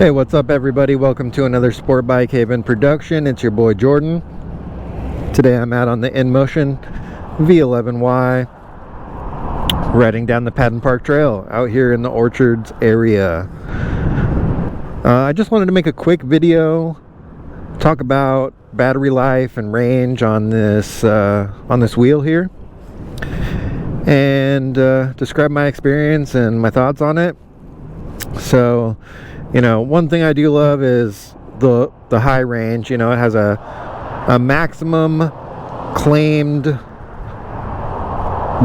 Hey, what's up everybody? Welcome to another Sport Bike Haven production. It's your boy Jordan. Today I'm out on the InMotion V11Y, riding down the Patton Park Trail out here in the Orchards area. I just wanted to make a quick video, talk about battery life and range on this wheel here, and describe my experience and my thoughts on it. So, you know, one thing I do love is the high range. You know, it has a maximum claimed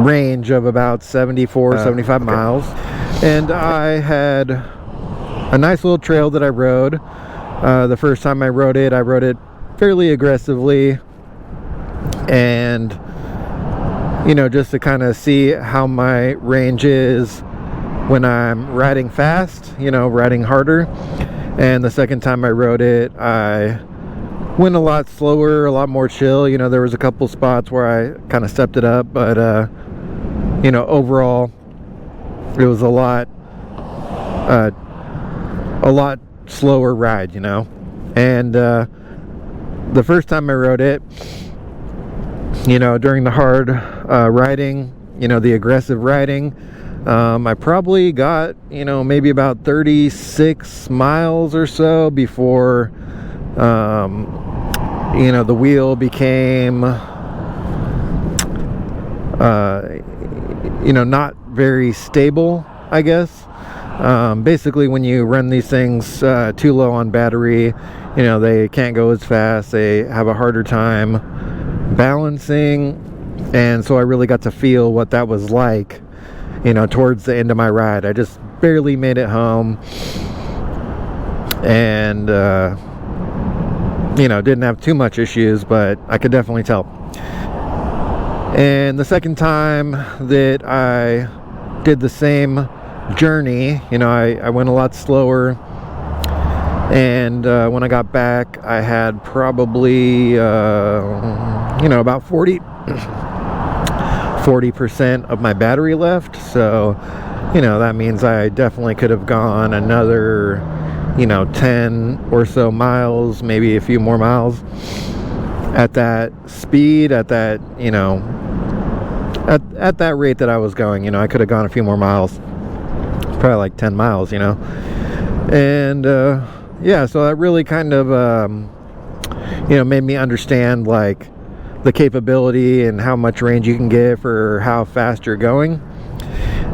range of about 75 miles. And I had a nice little trail that I rode. The first time I rode it fairly aggressively, and you know, just to kind of see how my range is when I'm riding fast, you know, riding harder. And the second time I rode it, I went a lot slower, a lot more chill. You know, there was a couple spots where I kind of stepped it up, but you know, overall it was a lot slower ride, you know. And the first time I rode it, you know, during the hard riding, you know, the aggressive riding, I probably got, you know, maybe about 36 miles or so before, you know, the wheel became, you know, not very stable, I guess. Basically, when you run these things too low on battery, you know, they can't go as fast. They have a harder time balancing. And so I really got to feel what that was like, you know, towards the end of my ride. I just barely made it home, and you know, didn't have too much issues, but I could definitely tell. And the second time that I did the same journey, you know, I went a lot slower, and when I got back, I had probably you know, about 40% of my battery left. So, you know, that means I definitely could have gone another, you know, 10 or so miles, maybe a few more miles at that speed, at that, you know, at that rate that I was going. You know, I could have gone a few more miles, probably like 10 miles, you know. And yeah, so that really kind of you know, made me understand like the capability and how much range you can get for how fast you're going.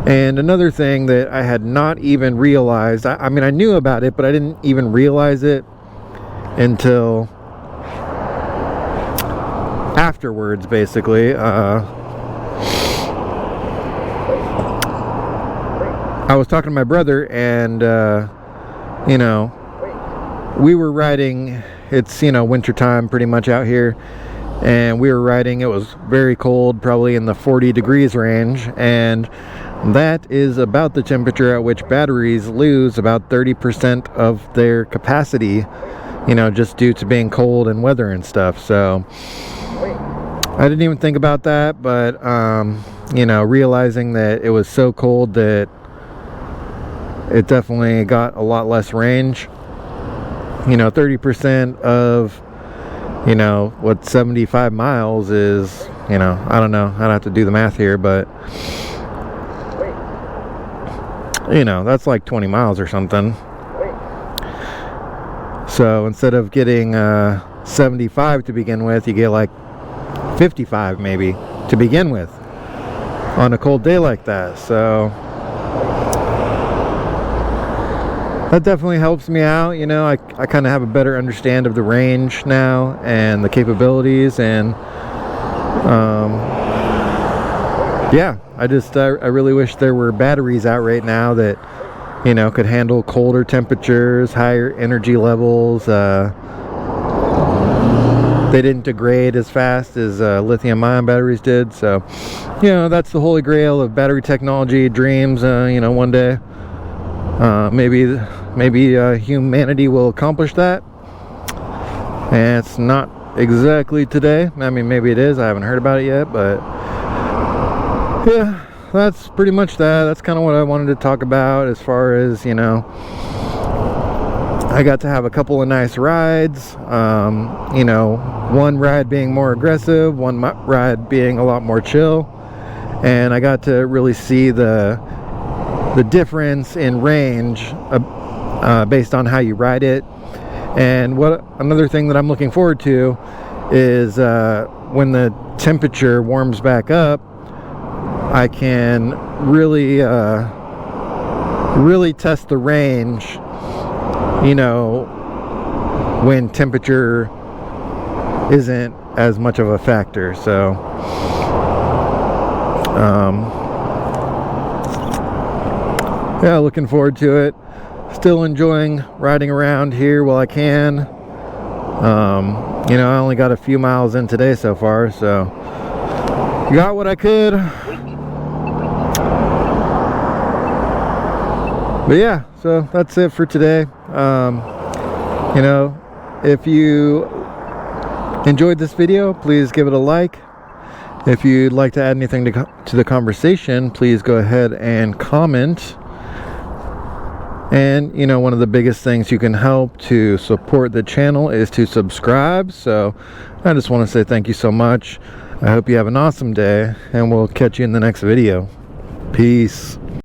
And another thing that I had not even realized, I mean, I knew about it, but I didn't even realize it until afterwards, basically. I was talking to my brother, and you know, we were riding, it's, you know, winter time pretty much out here, and we were riding. It was very cold, probably in the 40 degrees range, and that is about the temperature at which batteries lose about 30% of their capacity, you know, just due to being cold and weather and stuff. So I didn't even think about that, but you know, realizing that it was so cold that it definitely got a lot less range. You know, 30% of, you know, what 75 miles is, you know, I don't know, I'd have to do the math here, but you know, that's like 20 miles or something. So instead of getting 75 to begin with, you get like 55 maybe to begin with on a cold day like that. So that definitely helps me out. You know, I kind of have a better understand of the range now and the capabilities, and yeah, I really wish there were batteries out right now that, you know, could handle colder temperatures, higher energy levels. They didn't degrade as fast as lithium-ion batteries did. So, you know, that's the holy grail of battery technology dreams. You know, one day maybe humanity will accomplish that, and it's not exactly today. I mean, maybe it is, I haven't heard about it yet, but yeah, that's pretty much that. That's kind of what I wanted to talk about as far as, you know, I got to have a couple of nice rides, you know, one ride being more aggressive, one ride being a lot more chill, and I got to really see the difference in range based on how you ride it. And another thing that I'm looking forward to is when the temperature warms back up, I can really test the range, you know, when temperature isn't as much of a factor. So yeah, looking forward to it. Still enjoying riding around here while I can. You know, I only got a few miles in today so far, so got what I could. But yeah, so that's it for today. You know, if you enjoyed this video, please give it a like. If you'd like to add anything to the conversation, please go ahead and comment. And you know, one of the biggest things you can help to support the channel is to subscribe. So I just want to say thank you so much. I hope you have an awesome day, and we'll catch you in the next video. Peace.